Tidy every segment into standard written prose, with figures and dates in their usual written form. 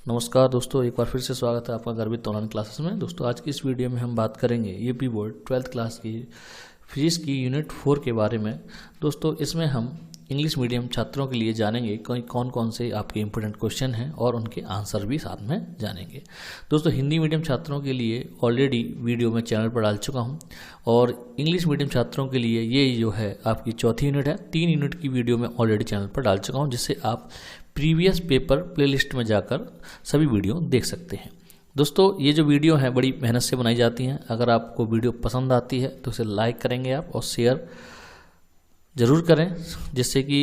नमस्कार दोस्तों, एक बार फिर से स्वागत है आपका गर्वित ऑनलाइन क्लासेस में। दोस्तों आज की इस वीडियो में हम बात करेंगे यूपी बोर्ड 12th क्लास की फिजिक्स की यूनिट 4 के बारे में। दोस्तों इसमें हम इंग्लिश मीडियम छात्रों के लिए जानेंगे कौन कौन से आपके इंपॉर्टेंट क्वेश्चन हैं और उनके आंसर भी साथ में जानेंगे। दोस्तों हिंदी मीडियम छात्रों के लिए ऑलरेडी वीडियो मैं चैनल पर डाल चुका हूं और इंग्लिश मीडियम छात्रों के लिए ये जो है आपकी चौथी यूनिट है। 3 यूनिट की वीडियो मैं ऑलरेडी चैनल पर डाल चुका हूँ, जिससे आप प्रीवियस पेपर प्लेलिस्ट में जाकर सभी वीडियो देख सकते हैं। दोस्तों ये जो वीडियो है बड़ी मेहनत से बनाई जाती हैं। अगर आपको वीडियो पसंद आती है तो इसे लाइक करेंगे आप और शेयर ज़रूर करें, जिससे कि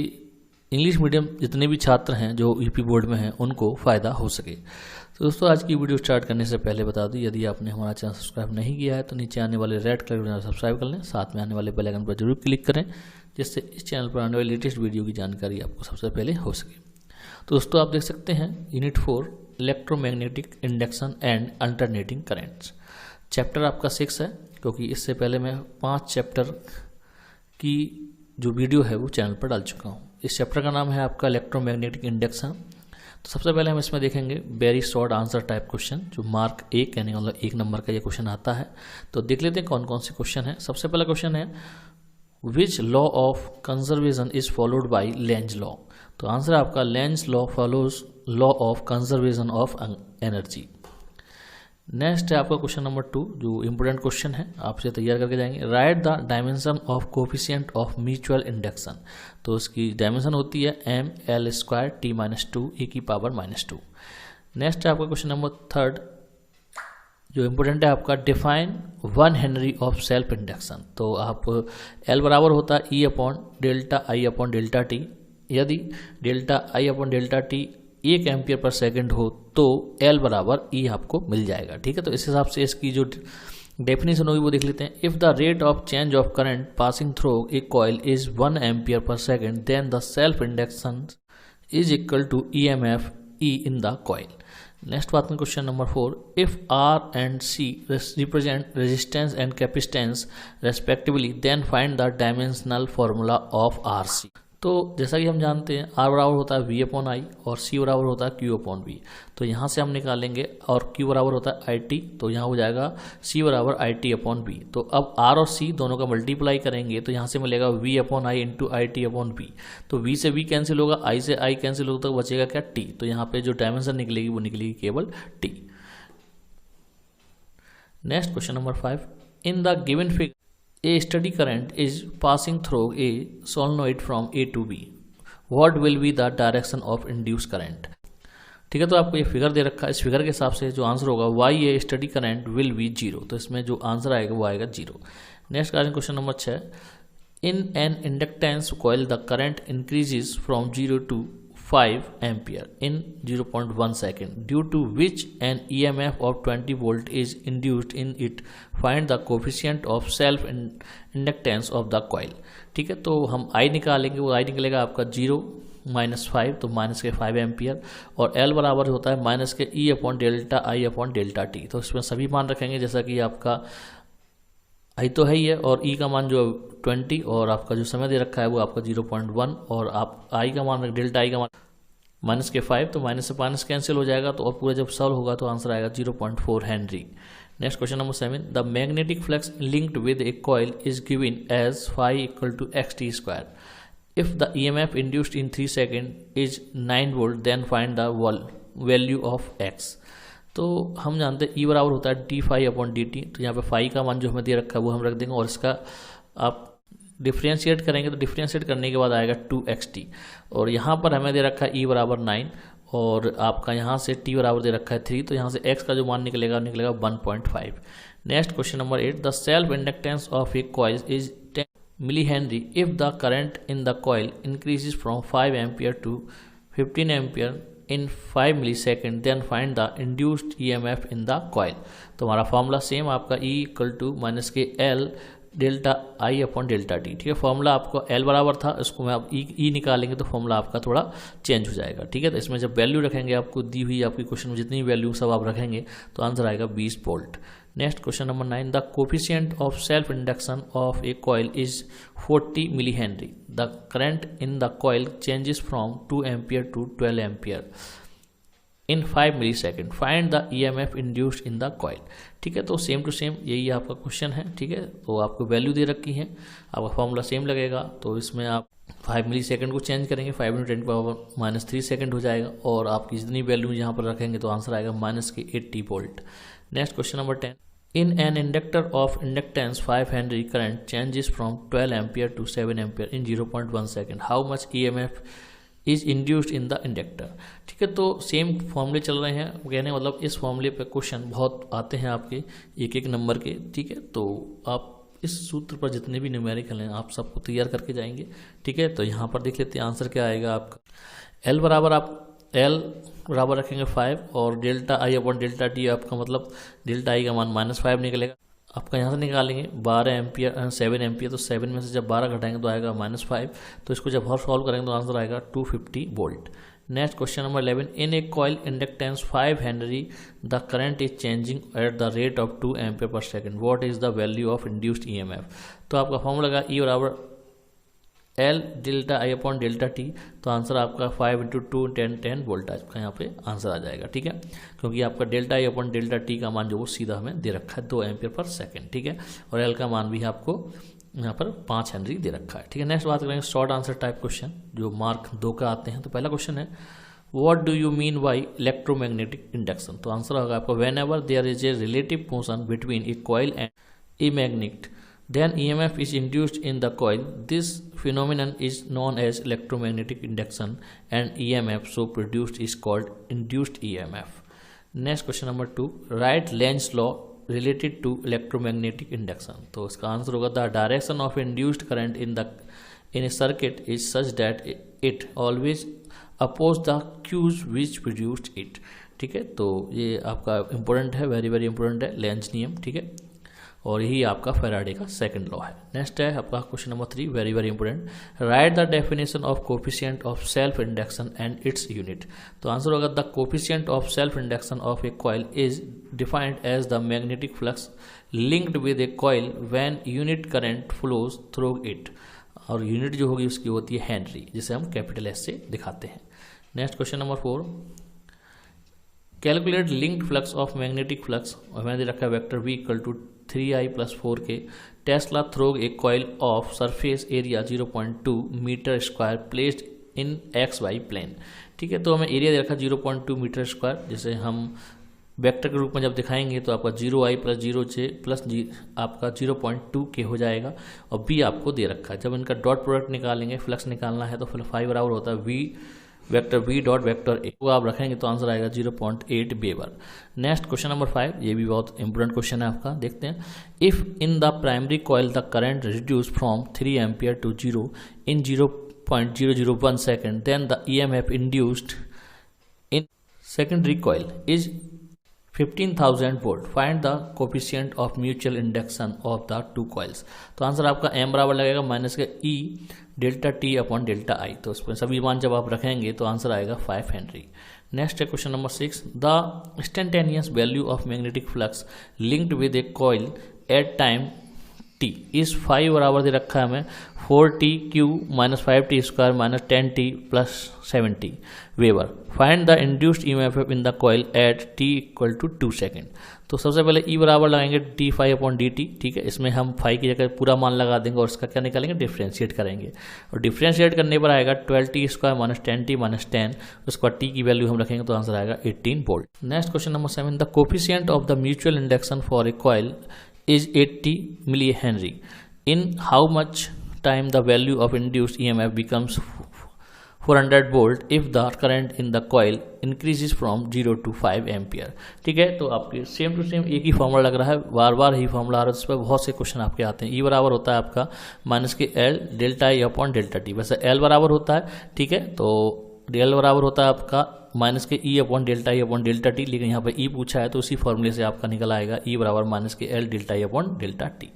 इंग्लिश मीडियम जितने भी छात्र हैं जो यूपी बोर्ड में हैं उनको फ़ायदा हो सके। तो दोस्तों आज की वीडियो स्टार्ट करने से पहले बता दूं, यदि आपने हमारा चैनल सब्सक्राइब नहीं किया है तो नीचे आने वाले रेड कलर का सब्सक्राइब कर लें, साथ में आने वाले बेल आइकन पर जरूर क्लिक करें, जिससे इस चैनल पर आने वाली लेटेस्ट वीडियो की जानकारी आपको सबसे पहले हो सके। तो दोस्तों आप देख सकते हैं unit 4 electromagnetic induction and alternating currents. Chapter आपका 6 है, क्योंकि इससे पहले मैं 5 चैप्टर की जो वीडियो है वो चैनल पर डाल चुका हूँ। इस चैप्टर का नाम है आपका इलेक्ट्रोमैग्नेटिक इंडक्शन। तो सबसे पहले हम इसमें देखेंगे very short answer type question, जो मार्क 1 यानी मतलब 1 नंबर का ये क्वेश्चन आता है। तो देख लेते हैं कौन कौन से क्वेश्चन है। सबसे पहला क्वेश्चन है which law of conservation is followed by Lenz law. तो आंसर आपका Lenz law follows law of conservation of energy. Next है आपका क्वेश्चन नंबर 2, जो इंपोर्टेंट क्वेश्चन है, आपसे तैयार करके जाएंगे। Right the dimension of coefficient of mutual induction. तो इसकी डायमेंशन होती है ml² t-2 e⁻²। नेक्स्ट है आपका क्वेश्चन नंबर 3, जो इंपोर्टेंट है आपका define 1 Henry of self induction. तो आप L बराबर होता है E/ΔI/ΔT। यदि ΔI/ΔT 1 एम्पियर पर सेकेंड हो तो L बराबर E आपको मिल जाएगा। ठीक है, तो इस हिसाब से इसकी जो डेफिनेशन होगी वो देख लेते हैं। If the rate of change of current passing through a coil is 1 ampere per second, then the self induction is equal to EMF E in the coil. Next बात में question number 4, if R and C represent resistance and capacitance respectively, then find the dimensional formula of RC। तो जैसा कि हम जानते हैं R बराबर होता है V/I और C बराबर होता है Q/V। तो यहाँ से हम निकालेंगे, और Q बराबर होता है IT, तो यहाँ हो जाएगा C बराबर IT/V। तो अब R और C दोनों का मल्टीप्लाई करेंगे तो यहाँ से मिलेगा V/I इंटू IT/V। तो V से V कैंसिल होगा, I से I कैंसिल होगा, तो बचेगा क्या T। तो यहाँ पे जो डायमेंशन निकलेगी वो निकलेगी केवल T। Next question number 5, in the given figure A steady current is passing through a solenoid from A to B. What will be the direction of induced current? ठीक है, तो आपको ये फिगर दे रखा है। इस फिगर के हिसाब से जो आंसर होगा why a steady current will be 0। तो इसमें जो आंसर आएगा वो आएगा 0। Next question number 6, in an inductance coil the current increases from 0 to 5 ampere in 0.1 second, due to which an EMF of 20 volt is induced in it. Find the coefficient of self inductance of the coil. ठीक है, तो हम I निकालेंगे, वो I निकलेगा आपका 0 - 5, तो -5 ampere, और L बराबर होता है -E/ΔI/ΔT। तो इसमें सभी मान रखेंगे, जैसा कि आपका I तो है ही है, और E का मान जो 20, और आपका जो समय दे रखा है वो आपका 0.1, और आप I का मान ΔI का मान -5, तो माइनस से माइनस कैंसिल हो जाएगा। तो और पूरा जब सॉल्व होगा तो आंसर आएगा 0.4 henry. Next question number 7, the magnetic flux linked with a coil is given as phi = xt²। If the EMF induced in 3 second is 9 volt, then find the value of x। तो हम जानते हैं E बराबर होता है dϕ/dt। तो यहाँ पे phi का मान जो हमें दे रखा है वो हम रख देंगे, और इसका आप डिफ्रेंशिएट करेंगे तो डिफ्रेंशिएट करने के बाद आएगा 2xt। और यहाँ पर हमें दे रखा है E बराबर 9, और आपका यहाँ से T बराबर दे रखा है 3, तो यहाँ से x का जो मान निकलेगा 1.5। Next question number 8, the self inductance of a coil is 10 milli henry if the current in the coil increases from 5 ampere to 15 ampere in 5 millisecond, then find the induced EMF in the coil. तो हमारा formula same आपका E = -L ΔI/ΔT। ठीक है, formula आपको L बराबर था, इसको मैं आप E निकालेंगे तो फॉर्मूला आपका थोड़ा चेंज हो जाएगा। ठीक है, तो इसमें जब वैल्यू रखेंगे, आपको दी हुई आपकी क्वेश्चन में जितनी वैल्यू सब आप रखेंगे तो आंसर आएगा 20 volt. Next question number 9, the coefficient of self induction of a coil is 40 milli henry. The current in the coil changes from 2 ampere to 12 ampere in 5 milli second, find the EMF induced in the coil. ठीक है, तो same to same यही आपका question है। ठीक है, तो आपको वैल्यू दे रखी है, आपका फॉर्मूला सेम लगेगा। तो इसमें आप 5 मिली सेकेंड को चेंज करेंगे, 5 × 10⁻³ सेकेंड हो जाएगा, और आपकी जितनी वैल्यू यहाँ पर रखेंगे तो आंसर आएगा -80 volt. Next question number 10, in an inductor of inductance 5 henry current changes from 12 ampere to 7 ampere in 0.1 second, how much EMF is induced in the inductor. ठीक है, तो सेम फॉर्मूले चल रहे हैं, कहने मतलब इस फॉर्मूले पे क्वेश्चन बहुत आते हैं आपके एक नंबर के। ठीक है, तो आप इस सूत्र पर जितने भी न्यूमेरिकल हैं आप सबको तैयार करके जाएंगे। ठीक है, तो यहाँ पर देख लेते हैं आंसर क्या आएगा आपका। L बराबर रखेंगे 5 और डेल्टा I/ΔT आपका मतलब डेल्टा I का मान -5 निकलेगा। आपका यहाँ से निकालेंगे 12 एम्पियर 7 एम्पियर, तो 7 में से जब 12 घटाएंगे तो आएगा -5, तो इसको जब और सॉल्व करेंगे तो आंसर आएगा 250 volt. Next question number 11, in a coil inductance 5 henry the current is changing at the rate of 2 ampere per second, what is the value of induced EMF। तो आपका फॉर्मूला लगा E बराबर L delta I/ΔT, तो answer आपका 5 × 2 10 volt आपका यहाँ पे answer आ जाएगा। ठीक है, क्योंकि आपका डेल्टा I/ΔT का मान जो वो सीधा हमें दे रखा है 2 एम्पियर पर सेकेंड। ठीक है, और L का मान भी आपको यहाँ पर 5 हेनरी दे रखा है। ठीक है, नेक्स्ट बात करेंगे शॉर्ट आंसर टाइप क्वेश्चन जो मार्क 2 का आते हैं। तो पहला क्वेश्चन है, what do you mean by electromagnetic induction. तो आंसर होगा आपका, whenever there is a relative motion between a coil and a magnet then EMF is induced in the coil. This phenomenon is known as electromagnetic induction and EMF so produced is called induced EMF. Next question number 2, write Lenz law related to electromagnetic induction. तो इसका answer होगा, the direction of induced current in a circuit is such that it always opposes the cues which produced it. ठीक है, तो ये आपका important है, very very important है लेंज नियम। ठीक है, और यही आपका फैराडे का सेकंड लॉ है। नेक्स्ट है आपका question number 3, very very important, write the definition of coefficient of self induction and its unit. तो आंसर होगा, the coefficient of self induction of a coil is defined as the magnetic flux linked with a coil when unit current flows through it, और unit जो होगी उसकी होती है Henry, जिसे हम कैपिटल S से दिखाते हैं। Next question number 4, calculate linked flux of magnetic flux, और मैंने दे रखा है vector V = 3I + 4K tesla through a coil of surface area 0.2 metre square placed in XY plane. ठीक है, तो हमें एरिया दे रखा 0.2 मीटर स्क्वायर, जिसे हम वेक्टर के रूप में जब दिखाएंगे तो आपका 0I + 0J + आपका 0.2K हो जाएगा, और B आपको दे रखा है। जब इनका डॉट प्रोडक्ट निकालेंगे, फ्लक्स निकालना है, तो फिर 5 बराबर होता है V vector V dot vector A को आप रखेंगे तो आंसर आएगा 0.8 वेबर। नेक्स्ट क्वेश्चन नंबर 5, ये भी बहुत इंपॉर्टेंट क्वेश्चन है आपका, देखते हैं। If in the primary coil the current reduce from 3 ampere to 0 in 0.001 second, then the EMF induced in secondary coil is 15,000 volt, find the coefficient of mutual induction of the 2 coils. तो answer आपका M बराबर लगेगा -E ΔT/ΔI, तो इसमें सभी मान जब आप रखेंगे तो आंसर आएगा 5 हेनरी। नेक्स्ट है question number 6, the instantaneous value of magnetic flux linked with a coil at time T is 5 बराबर दे रखा है हमें 4T³ - 5T² - 10T + 70 weber, find the induced EMF in the coil at T = 2 second. तो सबसे पहले E बराबर लगाएंगे dφ/dt। ठीक है, इसमें हम फाई की जगह पूरा मान लगा देंगे और इसका क्या निकालेंगे, डिफ्रेंशिएट करेंगे, और डिफ्रेंशिएट करने पर आएगा 12T² - 10T - 10, उसके बाद T की वैल्यू हम रखेंगे तो आंसर आएगा 18 volt. Next question number 7, the coefficient of the mutual induction for a coil is 80 millihenry. In how much time the value of induced EMF becomes 400 volt if the current in the coil increases from 0 to 5 ampere. ठीक है, तो आपके same to same एक ही formula लग रहा है, बार बार ही formula आ रहा है, इस पर बहुत से क्वेश्चन आपके आते हैं। E बराबर होता है आपका -L ΔI/ΔT, वैसे L बराबर होता है। ठीक है, तो L बराबर होता है आपका -E/ΔI/ΔT, लेकिन यहाँ पे E पूछा है तो उसी फॉर्मूले से आपका निकल आएगा E बराबर -L ΔI/ΔT।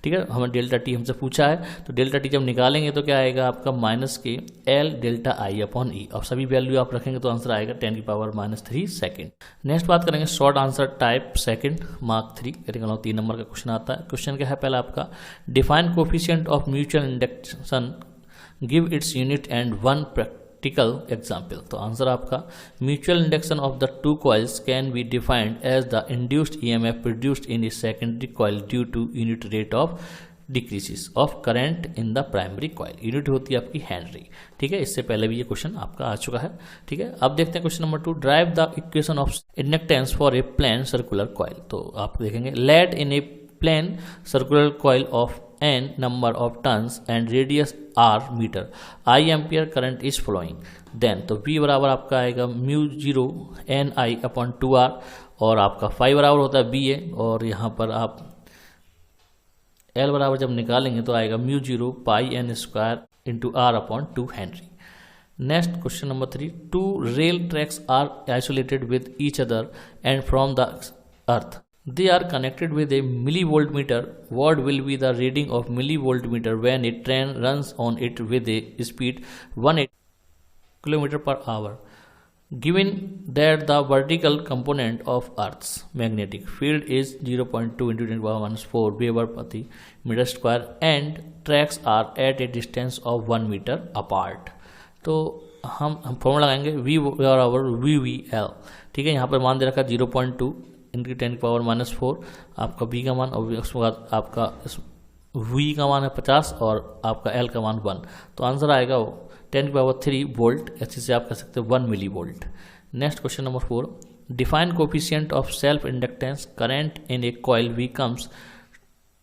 ठीक है, हमें ΔT हमसे पूछा है, तो ΔT जब निकालेंगे तो क्या आएगा आपका -L ΔI/E, और सभी वैल्यू आप रखेंगे तो आंसर आएगा 10⁻³ सेकेंड। नेक्स्ट बात करेंगे short answer type second mark 3, 3 नंबर का क्वेश्चन आता है। क्वेश्चन क्या है पहला आपका, define coefficient of mutual induction, give its unit and one practical example. तो आंसर आपका mutual induction of the two coils can be defined as the induced EMF produced in a secondary coil due to unit rate of decreases of current in the primary coil. Unit होती है आपकी Henry. ठीक है, इससे पहले भी ये question आपका आ चुका है। ठीक है, अब देखते हैं question number 2, derive the equation of inductance for a plane circular coil. तो आप देखेंगे let in a plane circular coil of n number of turns and radius r meter, I ampere current is flowing, then तो V बराबर आपका आएगा mu 0 n i upon 2r और आपका phi बराबर होता है BA और यहाँ पर आप L बराबर जब निकालेंगे तो आएगा mu 0 pi n square into r upon 2 henry. Next question number 3, two rail tracks are isolated with each other and from the earth, they are connected with a millivoltmeter. What will be the reading of millivoltmeter when a train runs on it with a speed 180 km per hour? Given that the vertical component of Earth's magnetic field is 0.2 into 10⁻⁴ Weber प्रति meter square and tracks are at a distance of 1 meter apart. तो हम formula लगाएंगे V बराबर VVL। ठीक है, यहाँ पर मान दे रखा 0.2 इनकी 10⁻⁴ आपका b का मान और उसके बाद आपका v का मान है 50 और आपका l का मान 1। तो आंसर आएगा वो 10⁻³ वोल्ट, ऐसे से आप कह सकते हो 1 milli volt. Next question number 4, define coefficient of self inductance current in a coil V comes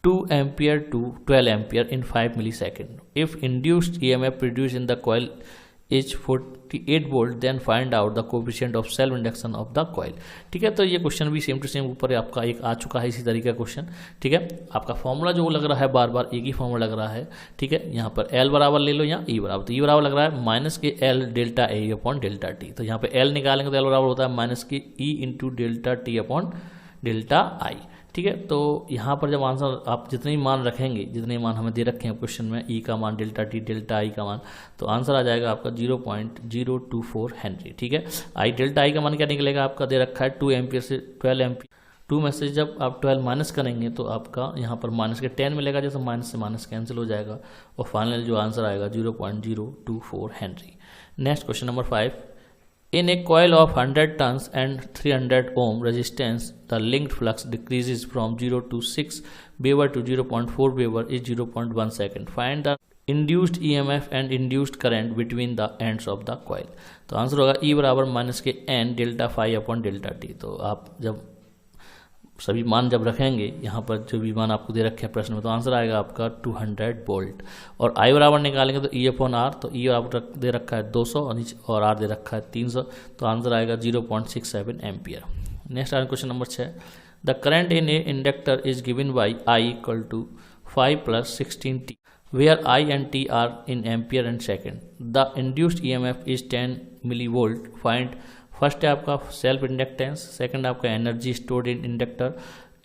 2 ampere to 12 ampere in 5 milli second. If induced EMF produce in the coil is 48 volt, then find out the coefficient of self induction of the coil. ठीक है, तो ये question भी same to same ऊपर आपका एक आ चुका है इसी तरीके का क्वेश्चन। ठीक है, आपका फॉर्मूला जो लग रहा है बार बार एक ही फॉर्मूला लग रहा है। ठीक है, यहाँ पर L बराबर ले लो या E बराबर, तो E बराबर लग रहा है माइनस के L delta A upon delta T। तो यहाँ पे L निकालेंगे तो L बराबर होता है माइनस के E into delta T upon delta I। ठीक है, तो यहाँ पर जब आंसर आप जितने ही मान रखेंगे, जितने मान हमें दे रखे हैं क्वेश्चन में, E का मान डेल्टा T डेल्टा I का मान, तो आंसर आ जाएगा आपका 0.024 हेनरी। ठीक है, I डेल्टा I का मान क्या निकलेगा, आपका दे रखा है 2 एम्पियर से 12 एम्पियर। 2 में से जब आप 12 माइनस करेंगे तो आपका यहाँ पर माइनस के 10 मिलेगा, जैसे माइनस से माइनस कैंसिल हो जाएगा और फाइनल जो आंसर आएगा 0.024 Henry. Next question number 5, in a coil of 100 turns and 300 ohm resistance, the linked flux decreases from 0 to 6 Weber to 0.4 Weber is 0.1 second. Find the induced EMF and induced current between the ends of the coil. तो answer होगा E बराबर minus के n delta phi upon delta T। तो आप जब सभी मान जब रखेंगे यहाँ पर जो भी मान आपको दे रखे हैं प्रश्न में, तो आंसर आएगा आपका 200 वोल्ट। और I बराबर निकालेंगे तो E अपॉन R, तो E बराबर दे रखा है 200 और R दे रखा है 300, तो आंसर आएगा 0.67 ampere. Next question number 6, the current in a inductor is given by I equal to 5 + 16t where I and T are in ampere and second. The induced EMF is 10 millivolt. Find first है आपका self inductance, second आपका energy stored in inductor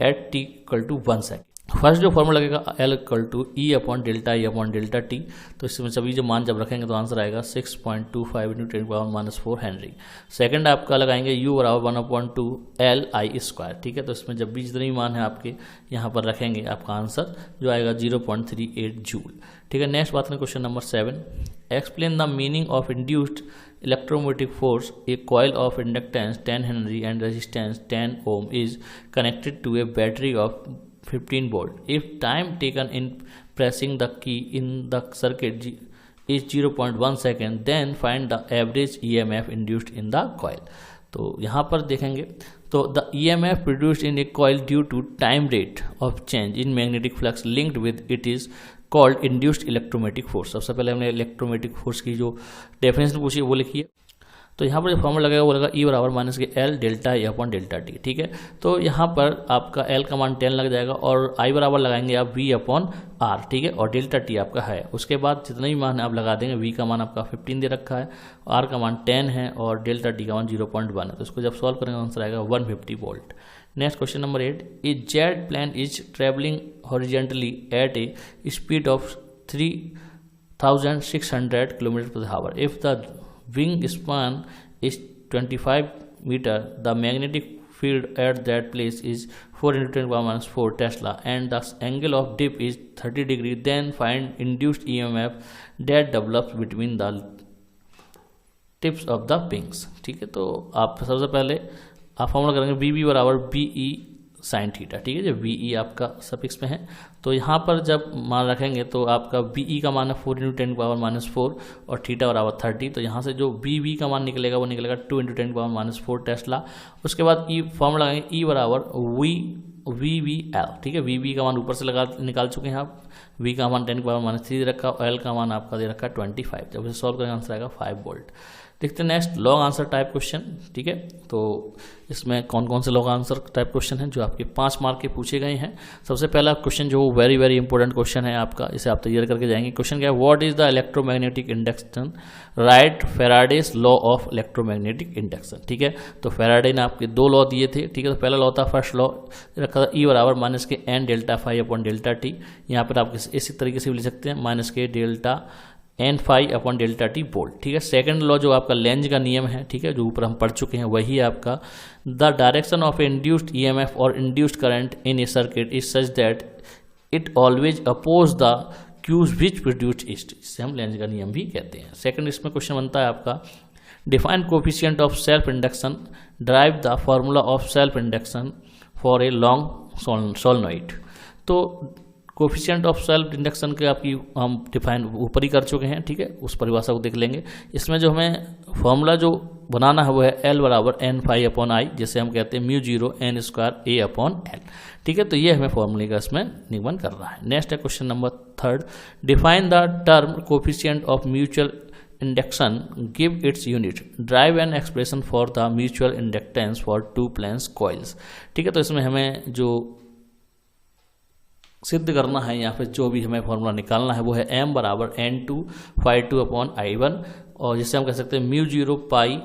at T equal to 1 second. First जो formula लगेगा L equal to E upon delta I upon delta T। तो इसमें सभी जो मान जब रखेंगे तो आंसर आएगा 6.25 इंटू 10⁻⁴ हेनरी। सेकंड आपका लगाएंगे U बराबर 1/2 LI स्क्वायर। ठीक है, तो इसमें जब भी जितने भी मान है आपके यहाँ पर रखेंगे आपका आंसर जो आएगा 0.38 जूल। ठीक है, नेक्स्ट बात करें question number 7, explain the meaning of induced electromotive force. A coil of inductance 10 Henry and resistance 10 ohm is connected to a battery of 15 volt. If time taken in pressing the key in the circuit is 0.1 second, then find the average EMF induced in the coil. तो यहाँ पर देखेंगे तो the EMF produced in a coil due to time rate of change in magnetic flux linked with it is called induced इलेक्ट्रोमैटिक force. सबसे पहले हमने इलेक्ट्रोमैटिक force की जो डेफिनेशन पूछी वो लिखी है। तो यहाँ पर जो फॉर्मूला लगेगा वो लगेगा E बराबर माइनस के L delta I upon delta T। ठीक है, तो यहाँ पर आपका L का मान 10 लग जाएगा और I बराबर लगाएंगे आप V अपॉन R। ठीक है, और डेल्टा T आपका है, उसके बाद जितने भी मान आप लगा देंगे। V का मान आपका 15 दे रखा है, R का मान 10 है और डेल्टा T का मान 0.1 है। तो इसको जब सॉल्व करेंगे आंसर आएगा 150 volt. Next question number 8, a jet plane is travelling horizontally at a speed of 3600 km/h. If the wing span is 25 meter, the magnetic field at that place is 4 × 10⁻⁴ Tesla and the angle of dip is 30 degree, then find induced EMF that develops between the tips of the wings. ठीक है, तो आप सबसे पहले आप formula करेंगे we B बराबर B E sine theta. ठीक है, जब वी ई आपका सफिक्स में है तो यहाँ पर जब मान रखेंगे तो आपका बी ई का मान है 4 × 10⁻⁻⁴ और थीटा बराबर 30। तो यहाँ से जो बी वी का मान निकलेगा वो निकलेगा 2 × 10⁻⁴ टेस्ला। उसके बाद ई फॉर्मूला लगाएंगे ई बराबर वी वी एल। ठीक है, वी वी का मान ऊपर से निकाल चुके हैं आप, वी का मान 10⁻³ दे रखा और एल का मान आपका दे रखा 25। जब इसे सॉल्व करेंगे आंसर आएगा 5 वोल्ट। देखते हैं next long answer type question. ठीक है, तो इसमें कौन कौन से लॉन्ग आंसर टाइप क्वेश्चन हैं जो आपके 5 मार्क के पूछे गए हैं। सबसे पहला क्वेश्चन जो वेरी वेरी इंपॉर्टेंट क्वेश्चन है आपका, इसे आप तैयार करके जाएंगे। क्वेश्चन क्या है, what is the electromagnetic induction, right Faraday's law of electromagnetic induction. ठीक है, तो फैराडे ने आपके 2 लॉ दिए थे। ठीक है, तो पहला लॉ था, फर्स्ट लॉ रखा था ई बराबर माइनस के n delta phi upon delta T. यहाँ पर आप इसी तरीके से भी लिख सकते हैं माइनस के delta n phi upon delta T volt. ठीक है, सेकंड लॉ जो आपका लेंज का नियम है, ठीक है, जो ऊपर हम पढ़ चुके हैं, वही आपका the direction of induced EMF और induced current in a circuit is such that it always oppose the cause which produced it. इससे हम लेंज का नियम भी कहते हैं। सेकंड इसमें क्वेश्चन बनता है आपका, define coefficient of self induction, drive the formula of self induction for a long solenoid. तो कोफिशिएंट ऑफ सेल्फ इंडक्शन के आपकी हम डिफाइन ऊपर ही कर चुके हैं। ठीक है, उस परिभाषा को देख लेंगे। इसमें जो हमें फॉर्मूला जो बनाना है वो है एल बराबर एन फाई अपॉन आई, जिसे हम कहते हैं μ0 n स्क्वायर ए अपॉन एल। ठीक है, तो ये हमें फॉर्मूले का इसमें निगमन कर रहा है। नेक्स्ट है question number 3, define the term coefficient of mutual induction, give its unit, derive an expression for the mutual inductance for 2 planes coils. ठीक है, तो इसमें हमें जो सिद्ध करना है या फिर जो भी हमें फॉर्मूला निकालना है वो है m बराबर n2 φ2 अपॉन i1, और जिससे हम कह सकते हैं μ0 पाई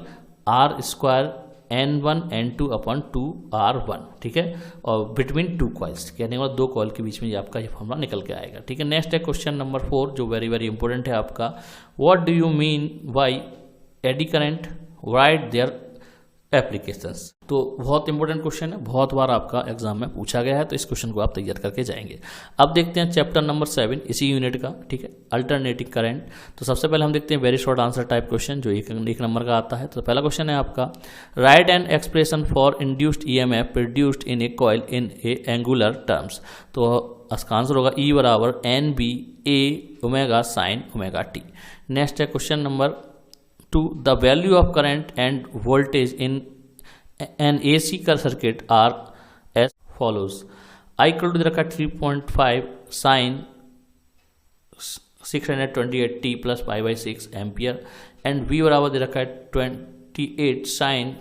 r square n1 n2 upon 2r1। ठीक है, और बिटवीन 2 कॉइल्स, कहने वाला 2 कॉइल के बीच में ये आपका ये फॉर्मूला निकल के आएगा। ठीक है, नेक्स्ट है क्वेश्चन नंबर 4 जो वेरी वेरी इंपॉर्टेंट है आपका, what do you mean by eddy current, right their applications. तो बहुत इंपॉर्टेंट क्वेश्चन है, बहुत बार आपका एग्जाम में पूछा गया है, तो इस क्वेश्चन को आप तैयार करके जाएंगे। अब देखते हैं चैप्टर नंबर 7 इसी यूनिट का। ठीक है, अल्टरनेटिंग करंट। तो सबसे पहले हम देखते हैं very short answer type question जो एक नंबर का आता है। तो पहला क्वेश्चन है आपका, write an expression for induced EMF produced in a coil in a angular terms. तो इसका आंसर होगा ई बराबर N B A omega sine omega t. Next है question number 2, the value of current and voltage in an AC circuit are as follows. I equal to रखा 3.5 sin 628t plus pi by 6 ampere and V बराबर दे रखा है 28 sin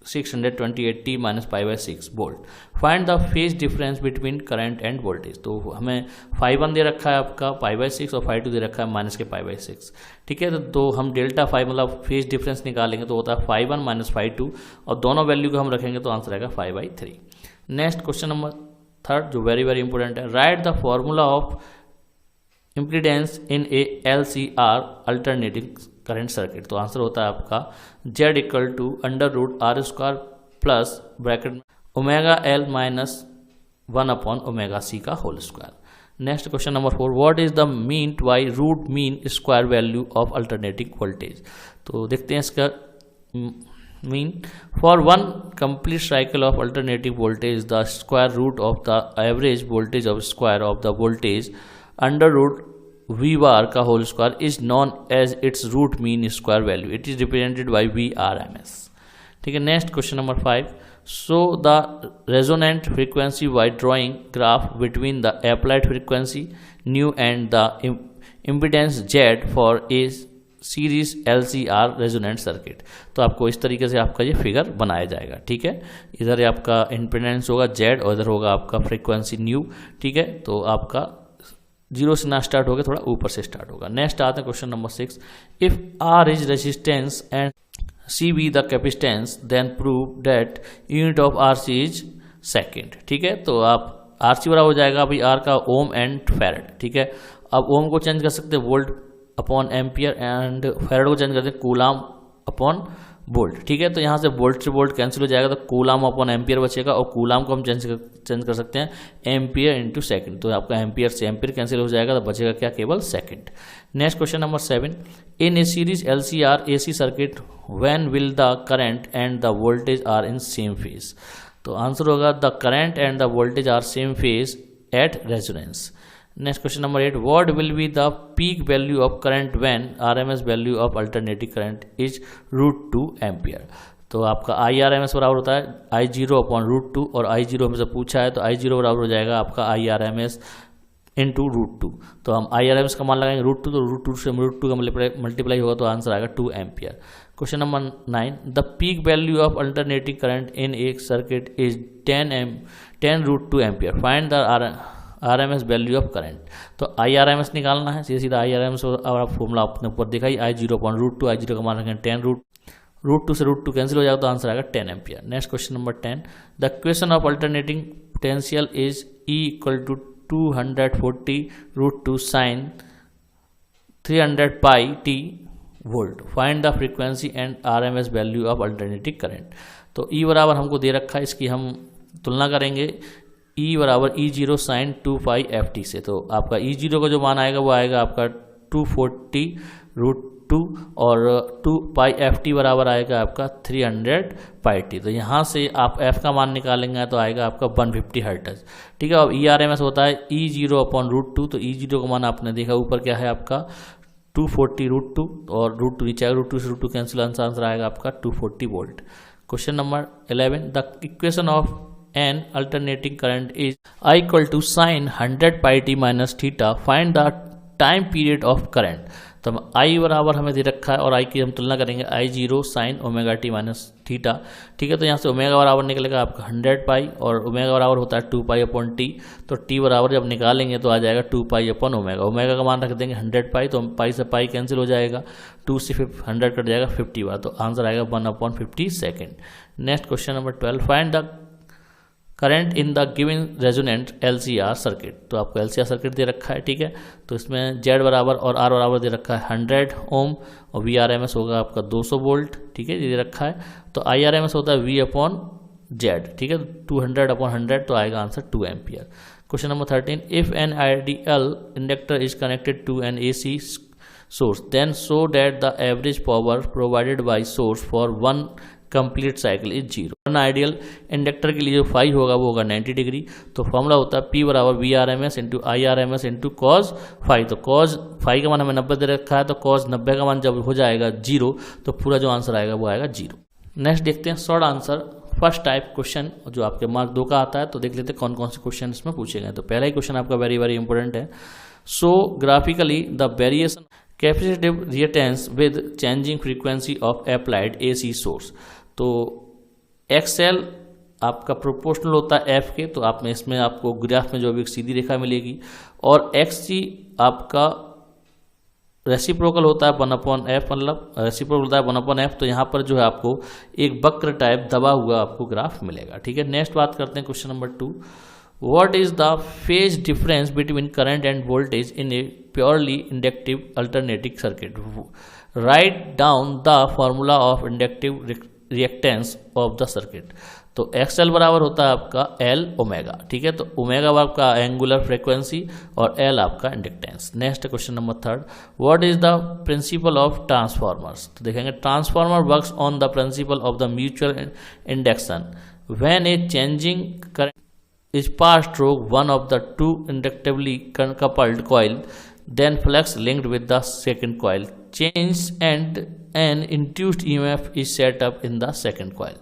628t minus pi by 6 volt. Find the phase difference between current end voltage. तो हमें φ1 दे रखा है आपका pi by 6 और φ2 दे रखा है माइनस के पाई बाई 6। ठीक है, तो हम डेल्टा फाइव मतलब फेज डिफरेंस निकालेंगे तो होता है φ1 माइनस φ2 और दोनों वैल्यू को हम रखेंगे तो आंसर आएगा 5/3। नेक्स्ट क्वेश्चन नंबर 3 जो वेरी वेरी इंपॉर्टेंट है, write the formula of impedance in a LCR alternating current circuit. तो आंसर होता है आपका Z equal to √R square plus bracket omega L minus 1 upon omega C का whole square. Next question number 4, what is the mean by root mean square value of alternating voltage. तो देखते हैं इसका mean, for one complete cycle of alternative voltage the square root of the average voltage of square of the voltage under root V bar का whole square is known as its root mean square value, it is represented by VRMS। ठीक है, next question number 5, show the resonant frequency by drawing graph between the applied frequency nu and the impedance Z for a series LCR resonant circuit. तो आपको इस तरीके से आपका ये figure बनाया जाएगा। ठीक है, इधर आपका इम्पिडेंस होगा Z और इधर होगा आपका फ्रीक्वेंसी न्यू। ठीक है, तो आपका 0 से ना स्टार्ट होगा, थोड़ा ऊपर से स्टार्ट होगा। नेक्स्ट आते हैं क्वेश्चन नंबर 6, इफ R is resistance and C be the capacitance then prove that unit of RC is second. ठीक है, तो आप RC बराबर हो जाएगा अभी R का ओम एंड फैरड। ठीक है, अब ओम को चेंज कर सकते हैं volt upon ampere and farad को चेंज करते हैं कूलाम अपॉन वोल्ट, ठीक है। तो यहाँ से वोल्ट से वोल्ट कैंसिल हो जाएगा, तो कूलाम अपॉन एम्पियर बचेगा, और कूलाम को हम चेंज कर सकते हैं एम्पियर इंटू सेकेंड, तो आपका एम्पियर से एम्पियर कैंसिल हो जाएगा, तो बचेगा क्या, केवल second. Next question number 7, in a series LCR AC circuit when will the current and the voltage are in same phase. तो आंसर होगा the current and the voltage are same phase at resonance. Next question number 8, what will be the peak value of current when RMS value of alternating current is √2 ampere। तो आपका IRMS बराबर होता है I0 upon √2, और I0 हमसे पूछा है तो I0 बराबर हो जाएगा आपका IRMS इंटू √2। तो हम IRMS का मान लगाएंगे √2, तो √2 से √2 का मल्टीप्लाई होगा, तो आंसर आएगा 2 ampere. Question number 9, the peak value of alternating current in a circuit is 10 √2 ampere, find the RMS value of current. तो IRMS निकालना है, सीधा सीधा IRMS और आप फॉर्मूला अपने ऊपर दिखाई I0 अपॉन √2, I0 का मान रखें 10 √2 से √2 कैंसिल हो जाएगा, तो आंसर आएगा 10 ampere. Next question number 10, the equation of alternating potential is E = 240 √2 sin 300 pi t volt, find the frequency and RMS value of alternating current. तो E बराबर हमको दे रखा है, इसकी हम तुलना करेंगे E बराबर E0 sin 2 pi ft से। तो आपका E0 का जो मान आएगा वो आएगा आपका 240 √2, और 2 pi ft बराबर आएगा आपका 300 pi t। तो यहाँ से आप f का मान निकालेंगे तो आएगा आपका 150 हर्ट्ज, ठीक है। अब ERMS होता है E0 अपॉन √2, तो E0 का मान आपने देखा ऊपर क्या है आपका 240 √2, और √2 नीचे आएगा, √2 से √2 कैंसिल, आंसर आएगा आपका 240 volt. Question number 11, the equation of an alternating current is I = sin 100 pi t minus theta, find the time period of current. तो I बराबर हमें दे रखा है, और I की हम तुलना करेंगे I0 sin ω-t minus theta, ठीक है। तो यहाँ से ओमेगा बराबर निकलेगा आपका 100 पाई, और ओमेगा बराबर होता है 2 पाई अपॉन टी। तो टी बराबर जब निकालेंगे तो आ जाएगा 2 पाई अपॉन ओमेगा। ओमेगा का मान रख देंगे 100 पाई, तो पाई से पाई कैंसिल हो जाएगा, 2 से 100 कट जाएगा 50 बार, तो आंसर आएगा 1/50 second. Next question number 12, find the current in the given resonant LCR circuit. तो आपको LCR सर्किट दे रखा है, ठीक है। तो इसमें Z बराबर और R बराबर दे रखा है 100 ओम, और VRMS होगा आपका 200 वोल्ट, ठीक है, ये दे रखा है। तो IRMS होता है V/Z, ठीक है, 200/100, तो आएगा answer 2 ampere. Question number 13, if an ideal inductor is connected to an AC source, then show that the average power provided by source for one complete cycle is 0। One ideal inductor के लिए जो phi होगा वो होगा 90 degree. तो formula होता है P बराबर VRMS into IRMS into cos phi. तो कॉज फाई का मान हमें 90 दे रखा है, तो कॉज 90 का मान जब हो जाएगा 0, तो पूरा जो आंसर आएगा वो आएगा 0। नेक्स्ट देखते हैं short answer first type question, जो आपके मार्क 2 का आता है। तो देख लेते हैं कौन कौन से क्वेश्चन इसमें पूछे गए। तो पहला ही क्वेश्चन आपका वेरी वेरी इंपॉर्टेंट है। So graphically the variation capacitive reactance with changing frequency of applied AC source. तो XL आपका प्रोपोर्शनल होता है F के, तो आप में इसमें आपको ग्राफ में जो भी एक सीधी रेखा मिलेगी, और XC आपका रेसिप्रोकल होता है 1/f, मतलब रेसिप्रोकल होता है 1/f। तो यहाँ पर जो है आपको एक वक्र टाइप दबा हुआ आपको ग्राफ मिलेगा, ठीक है। नेक्स्ट बात करते हैं question number 2, what is the phase difference between current end voltage in A purely inductive alternating circuit, write down the formula of inductive reactance of the circuit. तो XL बराबर होता है आपका L ओमेगा, ठीक है। तो ओमेगा आपका angular frequency और L आपका inductance. Next question number 3, what is the principle of transformers. तो देखेंगे transformer works on the principle of the mutual induction when a changing current is passed through one of the two inductively coupled coil, then flux linked with the second coil change and an induced EMF is set up in the second coil.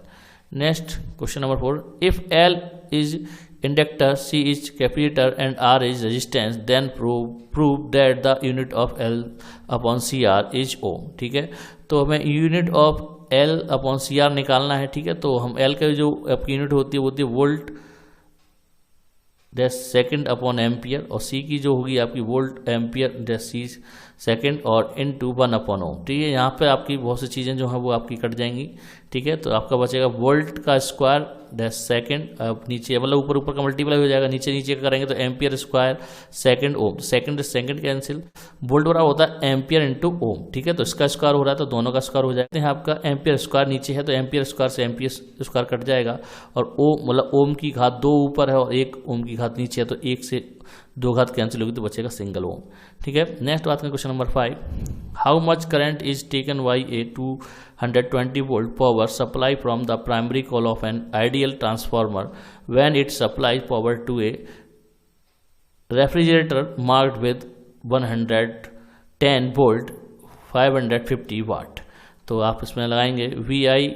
Next question number 4, if L is inductor, C is capacitor and R is resistance, then prove that the unit of L upon CR is ohm, ठीक है। तो हमें unit of L upon CR निकालना है, ठीक है। तो हम L का जो आपकी यूनिट होती है वो होती है volt dash second upon ampere, और C की जो होगी आपकी वोल्ट एम्पियर डैश सेकेंड और इनटू 1/ओम। ठीक है, यहाँ पे आपकी बहुत सी चीज़ें जो हैं वो आपकी कट जाएंगी। ठीक है, तो आपका बचेगा वोल्ट का स्क्वायर डैश सेकेंड, अब नीचे मतलब ऊपर ऊपर का मल्टीप्लाई हो जाएगा, नीचे नीचे करेंगे तो एम्पियर स्क्वायर सेकेंड ओम, सेकेंड सेकेंड कैंसिल, वोल्ट बराबर होता है एम्पियर इंटू ओम। ठीक है, तो इसका स्क्वायर हो रहा है तो दोनों का स्क्वायर हो जाएगा। यहाँ आपका एम्पियर स्क्वायर नीचे है तो एम्पियर स्क्वायर से एम्पियर स्क्वायर कट जाएगा, और ओम मतलब ओम की घात 2 ऊपर है और 1 ओम की घात नीचे है, तो 1 से 2 घात कैंसिल होगी तो बचेगा सिंगल ओम। ठीक है, नेक्स्ट बात करें question number 5। How much current is taken by a 220 volt power supply from the primary coil of an ideal transformer when it supplies power to a refrigerator marked with 110 volt 550 watt. तो आप इसमें लगाएंगे V I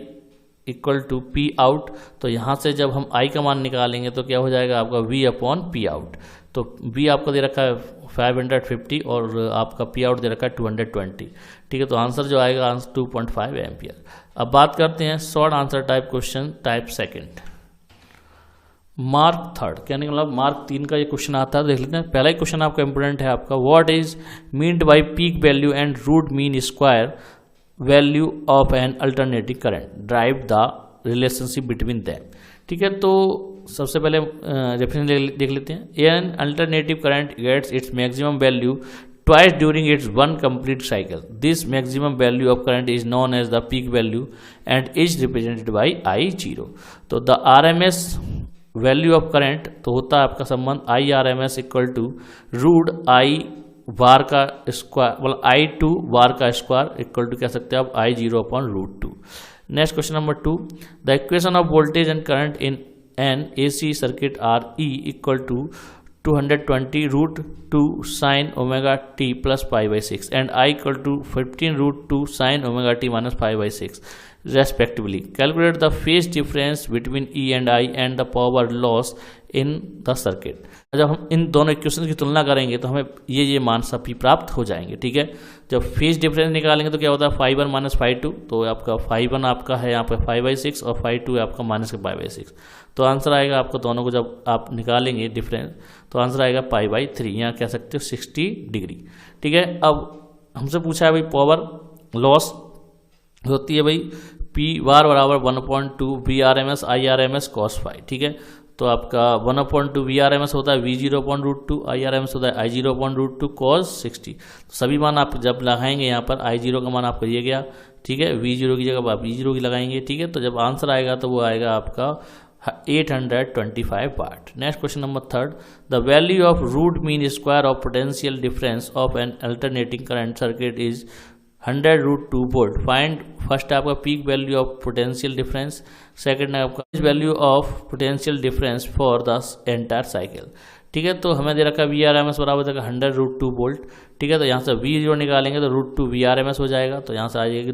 equal to P out. तो यहाँ से जब हम आई का मान निकालेंगे तो क्या हो जाएगा आपका वी अपॉन पी आउट। तो वी आपको दे रखा है 550 और आपका पी आउट दे रखा है 220। ठीक है, तो आंसर जो आएगा आंसर 2.5 एम्पियर। अब बात करते हैं short answer type question type second. Mark third कहने का मतलब मार्क 3 का ये क्वेश्चन आता है, देख लेते हैं। पहला ही क्वेश्चन आपका इंपोर्टेंट है आपका, what is meant by peak value and root mean square value of an alternative current, derive the relationship between them. ठीक है, तो सबसे पहले रेफरेंस देख लेते हैं। An alternative current gets its maximum value twice during its one complete cycle. This maximum value of current is known as the peak value and is represented by I0। तो the RMS value of current तो होता है आपका संबंध IRMS equal to root I bar का square मतलब I2 बार का square equal to कह सकते हैं आप I0 upon root 2। Next question number 2। The equation of voltage and current in an AC circuit are E equal to 220 root 2 sine omega t plus π/6 and I equal to 15 root 2 sine omega t minus π/6 respectively. Calculate the phase difference between E and I and the power loss in the circuit. जब हम इन दोनों equation की तुलना करेंगे तो हमें ये मान सभी प्राप्त हो जाएंगे। ठीक है, जब फेज डिफरेंस निकालेंगे तो क्या होता है φ1 माइनस φ2। तो आपका φ1 आपका है यहाँ पे 5/6 और φ2 है आपका माइनस का π/6। तो आंसर आएगा आपको दोनों को जब आप निकालेंगे डिफरेंस तो आंसर आएगा π/3, यहाँ कह सकते हो 60 डिग्री। ठीक है, अब हमसे पूछा है भाई पावर लॉस होती है भाई P बार बराबर 1/2 VRMS IRMS cos phi। ठीक है, तो आपका 1/2 VRMS होता है V0/√2, IRMS होता है I0/√2 cos 60। तो सभी मान आप जब लगाएंगे यहाँ पर I0 का मान आपको दिया गया। ठीक है, V0 की जगह आप V0 की लगाएंगे। ठीक है, तो जब आंसर आएगा तो वो आएगा आपका 825 watt. Next question number 3। The value of root mean square of potential difference of an alternating current circuit is 100 root 2 volt. Find first आपका peak value of potential difference, second है आपका value of potential difference for the entire cycle. ठीक है, तो हमें दे रखा VRMS बराबर देगा 100 रूट 2 वोल्ट। ठीक है, तो यहाँ से V0 निकालेंगे तो रूट 2 VRMS हो जाएगा, तो यहाँ से आ जाएगी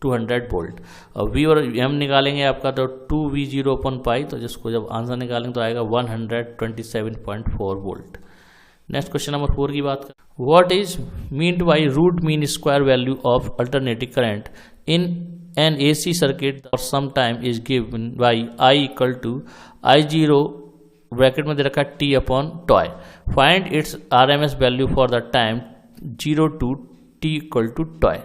200 वोल्ट। और V और M निकालेंगे आपका तो 2V0/π, तो जिसको जब आंसर निकालेंगे तो आएगा 127.4 वोल्ट। नेक्स्ट क्वेश्चन नंबर 4 की बात करें। What is meant by root mean square value of alternative current in an AC circuit और some time is given by I equal to I0 bracket में दे रखा T upon tau. Find its RMS value for the time 0 to T equal to tau.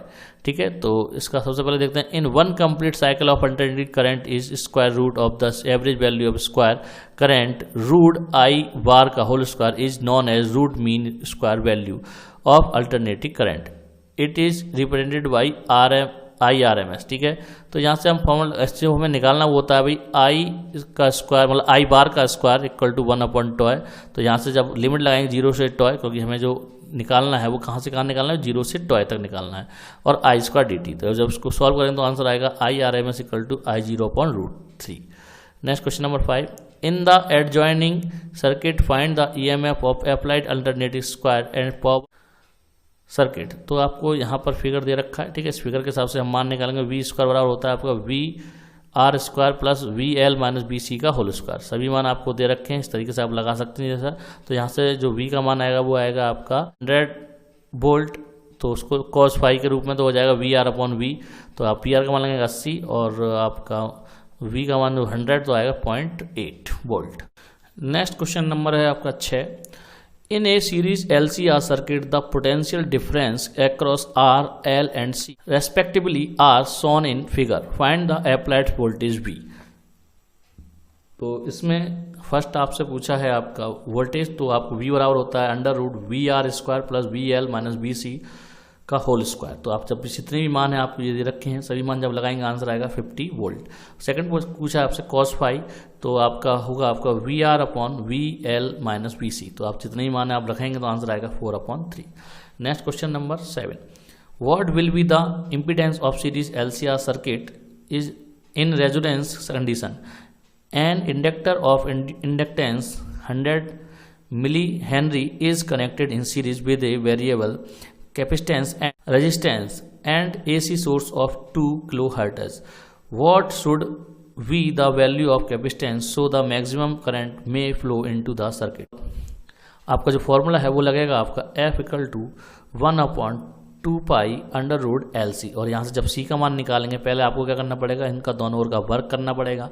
ठीक है, तो इसका सबसे पहले देखते हैं। In one complete cycle of alternative current is square root of the average value of square current root I bar का whole square is known as root mean square value of alternative current. It is represented by IRMS। ठीक है, तो यहाँ से हम formula जो हमें निकालना वो होता है भाई I का स्क्वायर मतलब I बार का स्क्वायर इक्वल टू 1 टॉय। तो यहाँ से जब लिमिट लगाएंगे 0 से टॉय, क्योंकि हमें जो निकालना है वो कहाँ से कहाँ निकालना है 0 से टॉय तक निकालना है, और I² dt। तो जब इसको सॉल्व करेंगे तो आंसर आएगा IRMS equal to I0/√3। Next question number 5। In the adjoining circuit find the EMF of applied alternative square and power circuit. तो आपको यहाँ पर फिगर दे रखा है। ठीक है, इस फिगर के हिसाब से हम मान निकालेंगे V² बराबर होता है आपका VR² plus VL minus BC का होल स्क्वायर। सभी मान आपको दे रखे हैं, इस तरीके से आप लगा सकते हैं जैसा। तो यहाँ से जो V का मान आएगा वो आएगा आपका 100 वोल्ट, तो उसको cos phi के रूप में तो हो जाएगा VR/V। तो आप PR का मान लगेगा 80 और आपका V का मान 100 तो आएगा 0.8 वोल्ट। नेक्स्ट क्वेश्चन नंबर है आपका 6। In a series LCR circuit, the potential difference across R, L and C respectively are shown in figure. Find the applied voltage V. तो इसमें फर्स्ट आपसे पूछा है आपका वोल्टेज, तो आपको V बराबर होता है √VR² plus VL minus BC का होल स्क्वायर। तो आप जब जितने भी मान है आपको ये दे रखे हैं, सभी मान जब लगाएंगे आंसर आएगा 50 वोल्ट। सेकंड पूछा है आपसे cos फाई, तो आपका होगा आपका VR/VL माइनस BC। तो आप जितने ही मान है आप रखेंगे तो आंसर आएगा 4/3। Next question number 7, what will be the impedance of series LCR circuit is in resonance condition? An inductor of inductance 100 milli henry is connected in series with a variable capacitance and resistance and AC source of 2 kHz. What should be the value of capacitance so the maximum current may flow into the circuit? आपका जो formula है वो लगेगा आपका F = 1/2 पाई √LC। और यहाँ से जब C का मान निकालेंगे पहले आपको क्या करना पड़ेगा, इनका दोनों ओर का वर्क करना पड़ेगा,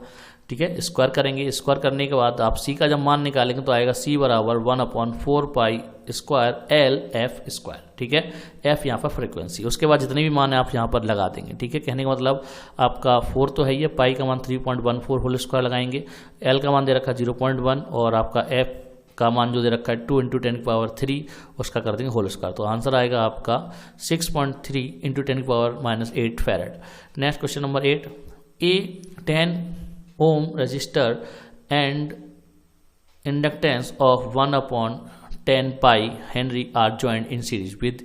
ठीक है। स्क्वायर करेंगे, स्क्वायर करने के बाद आप C का जब मान निकालेंगे तो आएगा C बराबर 1/4 पाई स्क्वायर LF², ठीक है। F यहाँ पर फ्रीक्वेंसी, उसके बाद जितने भी मान है आप यहाँ पर लगा देंगे, ठीक है। कहने का मतलब आपका 4 तो है ही है, पाई का मान 3.14 होल स्क्वायर लगाएंगे, L का मान दे रखा है 0.1 और आपका F का मान जो दे रखा है 2 × 10⁻³ उसका कर देंगे होल स्क्वायर। तो आंसर आएगा आपका 6.3 × 10⁻⁻8 farad. Next question number 8, A 10 ohm resistor and inductance of 1/10 pi Henry are joined in series with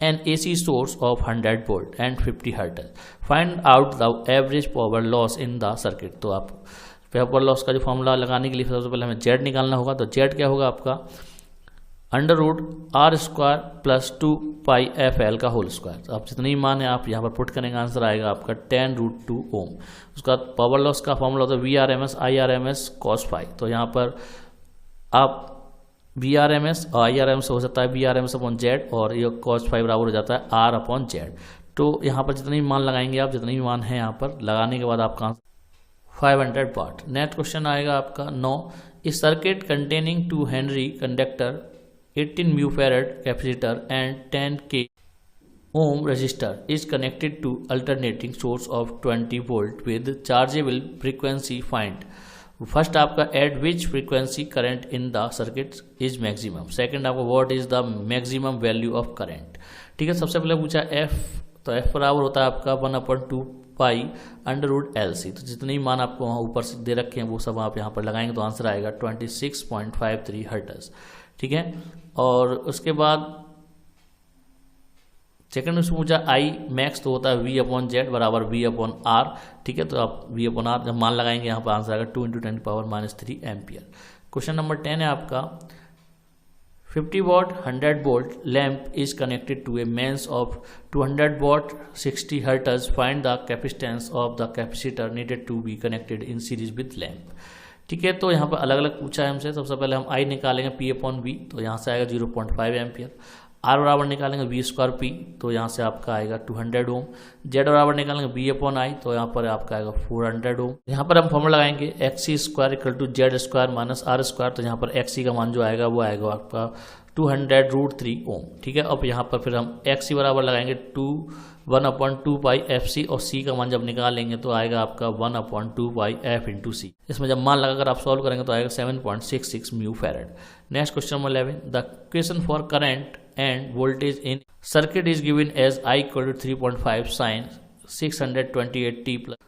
an AC source of 100 volt and 50 Hz. Find out the average power loss in the circuit. तो आप power loss का जो formula लगाने के लिए सबसे पहले हमें Z निकालना होगा। तो Z क्या होगा आपका √R² प्लस 2 पाई FL का होल स्क्वायर। तो आप जितने ही मान है आप यहाँ पर पुट करेंगे, आंसर आएगा आपका 10√2 ओम। उसका पावर लॉस का फॉर्मूला होता है VRMS IRMS cos फाई। तो यहाँ पर आप VRMS और IRMS हो जाता है VRMS/Z और ये cos फाई बराबर हो जाता है R/Z। तो यहाँ पर जितने भी मान लगाएंगे आप, जितने भी मान हैं यहाँ पर लगाने के बाद आपका आंसर 500 वाट। नेक्स्ट क्वेश्चन आएगा आपका 9, इस circuit containing 2 Henry conductor 18 μF capacitor and 10 K ohm resistor is connected to alternating source of 20 volt with chargeable frequency. Find first आपका at which frequency current in the circuit is maximum. Second आपका what is the maximum value of current. ठीक है, सबसे पहले पूछा F, तो F बराबर होता है आपका 1/2 पाई √LC। तो जितने ही मान आपको वहाँ ऊपर से दे रखे हैं वो सब आप यहाँ पर लगाएंगे तो आंसर आएगा 26.53 हर्ट्ज, ठीक है। और उसके बाद सेकंड में पूछा I मैक्स, तो होता है V/Z बराबर V/R, ठीक है। तो आप V/R जब मान लगाएंगे यहाँ पर आंसर आएगा 2 × 10⁻³ एम्पियर। क्वेश्चन नंबर 10 है आपका 50 watt 100 volt lamp is connected to a mains of 200 watt 60 Hz. Find the capacitance of the capacitor needed to be connected in series with lamp. ठीक है, तो यहाँ पर अलग अलग पूछा है हमसे। सबसे पहले हम I निकालेंगे P/V, तो यहाँ से आएगा 0.5 एम्पियर। R बराबर निकालेंगे V²P, तो यहाँ से आपका आएगा 200 ओम। Z बराबर निकालेंगे V/I, तो यहाँ पर आपका आएगा 400 ओम। यहाँ पर हम फॉर्मूला लगाएंगे XC² = Z² - R²। तो यहाँ पर XC का मान जो आएगा वो आएगा आपका 200√3 ओम, ठीक है। अब यहाँ पर फिर हम XC बराबर लगाएंगे 1/2 पाई FC और C का मान जब निकालेंगे तो आएगा आपका 1/2 पाई F × C। इसमें जब मान लगाकर आप सॉल्व करेंगे तो आएगा 7.66 μF। Next question number 11, the equation for current and voltage in circuit is given as I = 3.5 sin 628t plus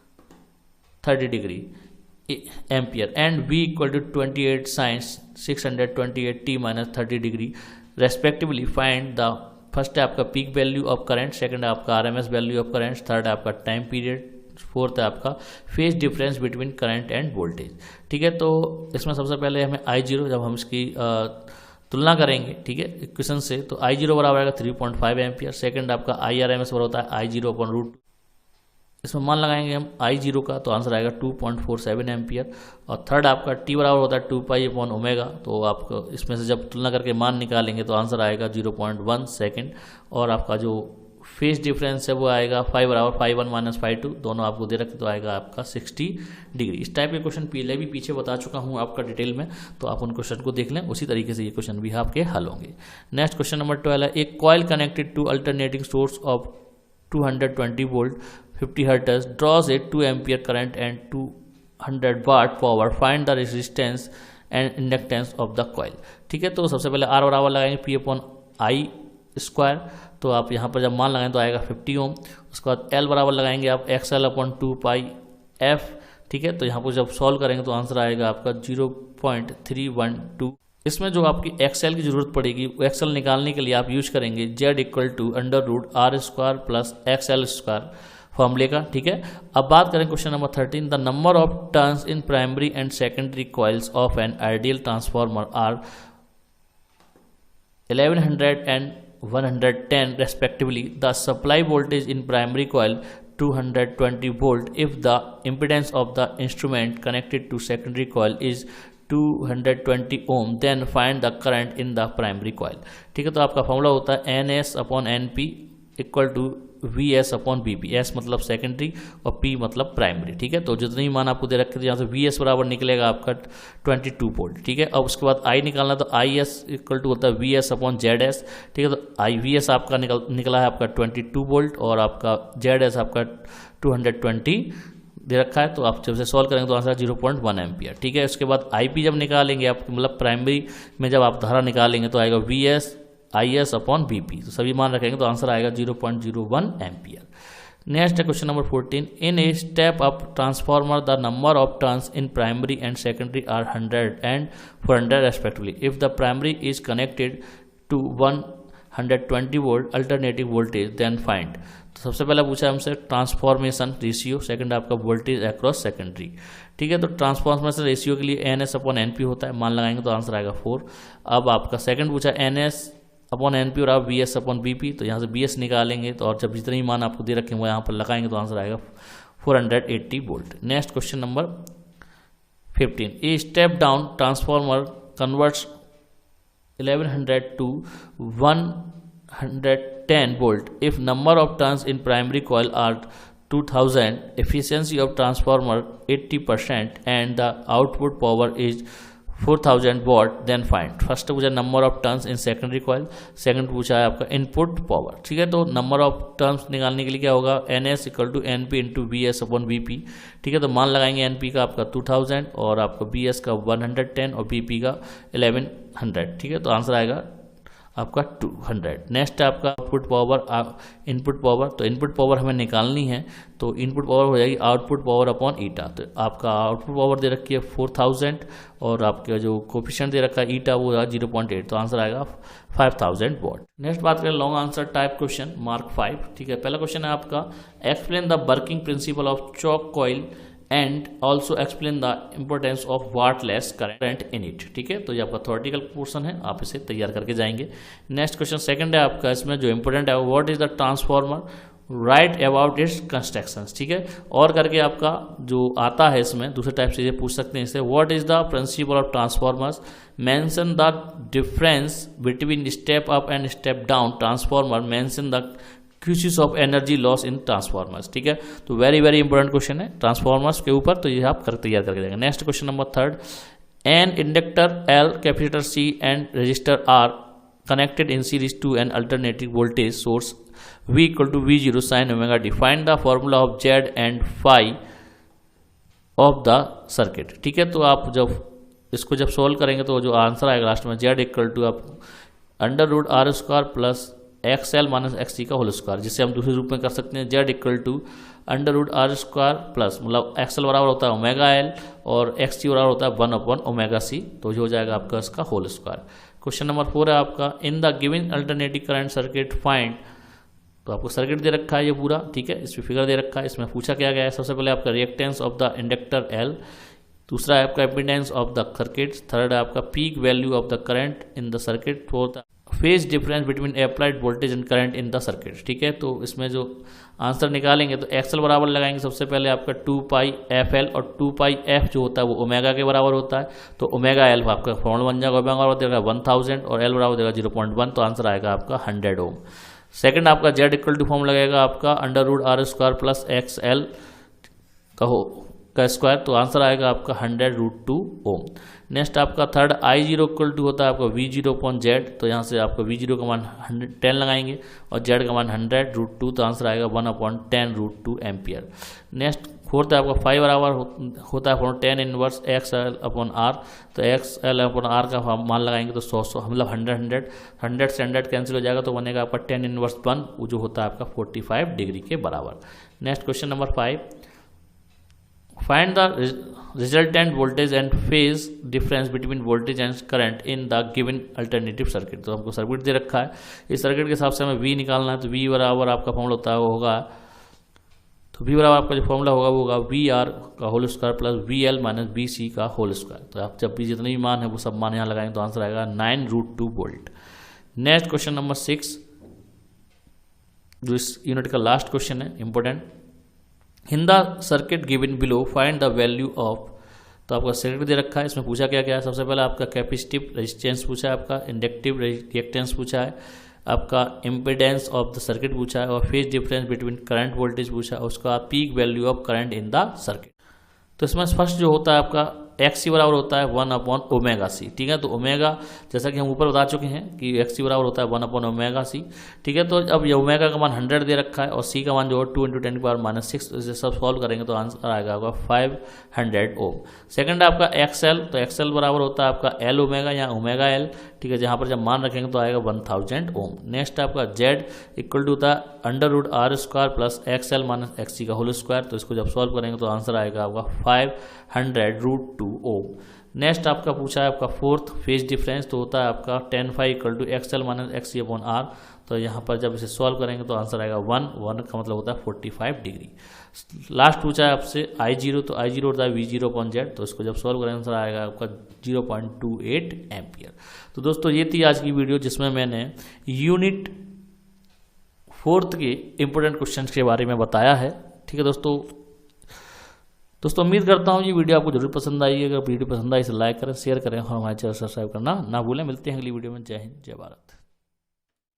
30 degree ampere and V = 28 sin 628t minus 30 degree respectively. Find the first है आपका peak value of current, second है आपका RMS value of current, third है आपका time period, fourth है आपका phase difference between current end voltage, ठीक है। तो इसमें सबसे पहले हमें I0 जब हम इसकी तुलना करेंगे, ठीक है, इक्वेशन से, तो I0 बराबर आएगा 3.5 एम्पियर। सेकंड आपका IRMS बराबर होता है I0/√2। इसमें मान लगाएंगे हम I0 का, तो आंसर आएगा 2.47 एम्पियर। और थर्ड आपका T बराबर होता है 2π/ω, तो आपको इसमें से जब तुलना करके मान निकालेंगे तो आंसर आएगा 0.1 सेकेंड। और आपका जो फेज डिफरेंस है वो आएगा 5 बराबर 5 1 माइनस 5 2, दोनों आपको दे रखे तो आएगा आपका 60 डिग्री। इस टाइप के क्वेश्चन पहले भी पीछे बता चुका हूँ आपका डिटेल में, तो आप उन क्वेश्चन को देख लें, उसी तरीके से ये क्वेश्चन भी आपके हल होंगे। नेक्स्ट क्वेश्चन नंबर 12 है, एक coil connected to alternating source of 220 volt 50 hertz draws a 2 ampere current and 200 watt power, find the resistance and inductance of the coil. ठीक है, तो सबसे पहले आर बराबर लगाएंगे पी अपॉन आई स्क्वायर, तो आप यहाँ पर जब मान लगाएं तो आएगा 50 ओम। उसके बाद एल बराबर लगाएंगे आप एक्स एल अपॉन 2 पाई एफ। ठीक है, तो यहाँ पर जब सॉल्व करेंगे तो आंसर आएगा आपका 0.312। इसमें जो आपकी एक्सएल की जरूरत पड़ेगी, वो एक्सएल निकालने के लिए आप यूज करेंगे Z equal to √r square plus XL square फॉर्मूले का। ठीक है, अब बात करें question number 13, the number of turns in primary and secondary coils of an ideal transformer are 1100 and 110 respectively. The supply voltage in primary coil 220 volt. If the impedance of the instrument connected to secondary coil is 220 ohm, then find the current in the primary coil. ठीक है, तो आपका formula होता है NS upon NP equal to VS upon BP। S मतलब secondary और P मतलब primary. ठीक है, तो जितने ही मान आपको दे रखे थे यहाँ से VS बराबर निकलेगा आपका 22 वोल्ट। ठीक है, अब उसके बाद I निकालना, तो IS इक्वल टू होता है VS अपॉन ZS। ठीक है, तो VS आपका निकला है आपका 22 वोल्ट और आपका ZS आपका 220 दे रखा है, तो आप जब से सॉल्व करेंगे तो आंसर 0.1 एम्पियर। ठीक है, उसके बाद IP जब निकालेंगे आप, मतलब प्राइमरी में जब आप धारा निकालेंगे तो आएगा VS IS अपॉन BP, तो सभी मान रखेंगे तो आंसर आएगा 0.01 एम्पियर। नेक्स्ट है question number 14, in a step up transformer the number of turns in primary and secondary are 100 and 400 respectively. If the primary is connected to 120 volt alternative voltage then find. तो सबसे पहले पूछा हमसे transformation ratio, second आपका voltage across secondary. ठीक है, तो transformation ratio के लिए NS अपॉन NP होता है, मान लगाएंगे तो आंसर आएगा 4। अब आपका सेकंड पूछा NS अपॉन NP और आप VS अपॉन BP, तो यहाँ से BS निकालेंगे तो और जब जितने ही मान आपको दे रखे हैं वो यहाँ पर लगाएंगे तो आंसर आएगा 480 volt. Next question number 15, a step down transformer converts 1100 to 110 volt. If number of turns in primary coil are 2000, efficiency of transformer 80% and the output power is 4000 watt, then find। First पूछा number of turns in secondary coil, second पूछा है आपका input power. ठीक है, तो number of turns निकालने के लिए क्या होगा, NS equal to NP into VS upon BP। ठीक है, तो मान लगाएंगे NP का आपका 2000 और आपका VS का 110 और BP का 1100। ठीक है, तो आंसर आएगा आपका 200। नेक्स्ट है आपका आउटपुट पावर, इनपुट पावर। तो इनपुट पावर हमें निकालनी है, तो इनपुट पावर हो जाएगी आउटपुट पावर अपॉन ईटा। तो आपका आउटपुट पावर दे रखी है 4000 और आपका जो कोफिशिएंट दे रखा है ईटा वो 0.8, तो आंसर आएगा 5000 वॉट। नेक्स्ट बात करें long answer type question mark 5। ठीक है, पहला क्वेश्चन है आपका explain the working principle of chalk coil and also explain the importance of wattless current in it. ठीक है, तो ये आपका थ्योरेटिकल पोर्शन है, आप इसे तैयार करके जाएंगे। नेक्स्ट क्वेश्चन सेकंड है आपका, इसमें जो इंपॉर्टेंट है what is the transformer, right about it's constructions. ठीक है, और करके आपका जो आता है इसमें दूसरे टाइप से ये पूछ सकते हैं इससे, what is the principle of transformers, mention the difference between step up and step down transformer, mention the causes of energy loss in transformers. ठीक है, तो वेरी वेरी इंपॉर्टेंट क्वेश्चन है ट्रांसफार्मर्स के ऊपर, तो ये आप तैयार करके जाएंगे। Next question number third, an inductor L, capacitor C and resistor R connected in series to an alternative voltage source V equal to V0 sin omega D, find the formula of Z and phi of the circuit. ठीक है, तो आप जब इसको जब solve करेंगे तो जो आंसर आएगा लास्ट में Z इक्वल टू आप √R square plus XL minus XC का होल स्क्वायर, जिससे हम दूसरे रूप में कर सकते हैं Z equal to √R square plus मतलब XL बराबर होता है ओमेगा L और XC बराबर होता है 1 अपॉन ओमेगा C, तो जो हो जाएगा आपका इसका होल स्क्वायर। क्वेश्चन नंबर 4 है आपका, in the given alternative current circuit find. तो आपको सर्किट दे रखा है ये पूरा। ठीक है, इसमें फिगर दे रखा है, इसमें पूछा क्या गया है, सबसे पहले आपका reactance of the inductor L, दूसरा है आपका impedance of the circuit, third है आपका peak value of the current in the circuit, fourth phase difference between applied voltage and current in the circuit. ठीक है, तो इसमें जो आंसर निकालेंगे तो XL बराबर लगाएंगे सबसे पहले आपका 2 पाई FL और 2 पाई F जो होता है वो ओमेगा के बराबर होता है, तो ओमेगा L आपका फॉर्मूला बन जाएगा, ओमेगा बराबर देगा 1000 और L बराबर देगा 0.1, तो आंसर आएगा आपका 100 ओम। सेकंड आपका जेड इक्वल टू फॉर्म लगेगा आपका √r² प्लस XL का स्क्वायर, तो आंसर आएगा आपका 100√2 ओम। नेक्स्ट आपका थर्ड I0 इक्वल टू होता है आपका V0/Z, तो यहाँ से आपका V0 का मान 10 लगाएंगे और Z का मान 100√2, तो आंसर आएगा 1/10√2 एम्पियर। नेक्स्ट फोर्थ है आपका 5 बराबर होता है 10 इनवर्स XL/R, तो XL/R का मान लगाएंगे तो 100 मतलब 100 से 100 कैंसिल हो जाएगा, तो बनेगा आपका 10 इनवर्स 1, वो जो होता है आपका 45 डिग्री के बराबर। Next question number 5, find the resultant voltage and phase difference between voltage and current in the given alternative circuit. तो हमको सर्किट दे रखा है, इस सर्किट के हिसाब से हमें V निकालना है, तो V बराबर आपका फॉर्मूला होता है वो होगा, तो V बराबर आपका जो फॉर्मूला होगा वो होगा VR का whole square plus VL minus BC का होल स्क्वायर। तो आप जब भी जितने भी मान है वो सब मान यहाँ लगाएंगे तो आंसर आएगा 9√2 वोल्ट। नेक्स्ट क्वेश्चन नंबर 6, जो इस यूनिट का लास्ट क्वेश्चन है important, in the circuit given below find the value of. तो आपका सर्किट दे रखा है, इसमें पूछा क्या क्या है, सबसे पहले आपका कैपेसिटिव रेजिस्टेंस पूछा है, आपका इंडक्टिव रिएक्टेंस पूछा है, आपका इम्पीडेंस ऑफ द सर्किट पूछा है, और phase difference between current voltage पूछा है, उसका peak value of current in the circuit. तो इसमें फर्स्ट जो होता है आपका XC बराबर होता है 1/ωc, ठीक है। तो ओमेगा जैसा कि हम ऊपर बता चुके हैं कि XC बराबर होता है 1/ωc, ठीक है। तो अब ये ओमेगा का मान 100 दे रखा है और C का मान जो है 2 × 10⁻⁻6, तो इसे सब सॉल्व करेंगे तो आंसर आएगा आपका 500 ओम। सेकंड है आपका XL, तो XL बराबर होता है आपका L या ओमेगा L, ठीक है, जहाँ पर जब मान रखेंगे तो आएगा 1000 ओम। नेक्स्ट आपका Z इक्वल टू होता है √R² plus XL minus XC का होल स्क्वायर, तो इसको जब सॉल्व करेंगे तो आंसर आएगा आपका 500√2 ओम। नेक्स्ट आपका पूछा है आपका फोर्थ फेज डिफरेंस, तो होता है आपका tan phi equal to XL minus XC/R, तो यहाँ पर जब इसे सॉल्व करेंगे तो आंसर आएगा 1 का मतलब होता है 45 डिग्री। लास्ट पूछा है आपसे I0, तो I0 होता है V0/Z, तो इसको जब सॉल्व करेंगे आंसर आएगा आपका 0.28 एम्पियर। तो दोस्तों ये थी आज की वीडियो जिसमें मैंने यूनिट 4 के इंपोर्टेंट क्वेश्चन के बारे में बताया है, ठीक है दोस्तों। उम्मीद करता हूँ ये वीडियो आपको जरूर पसंद आई है। अगर वीडियो पसंद आई तो लाइक करें, शेयर करें और हमारे चैनल सब्सक्राइब करना ना भूलें। मिलते हैं अगली वीडियो में। जय हिंद, जय भारत।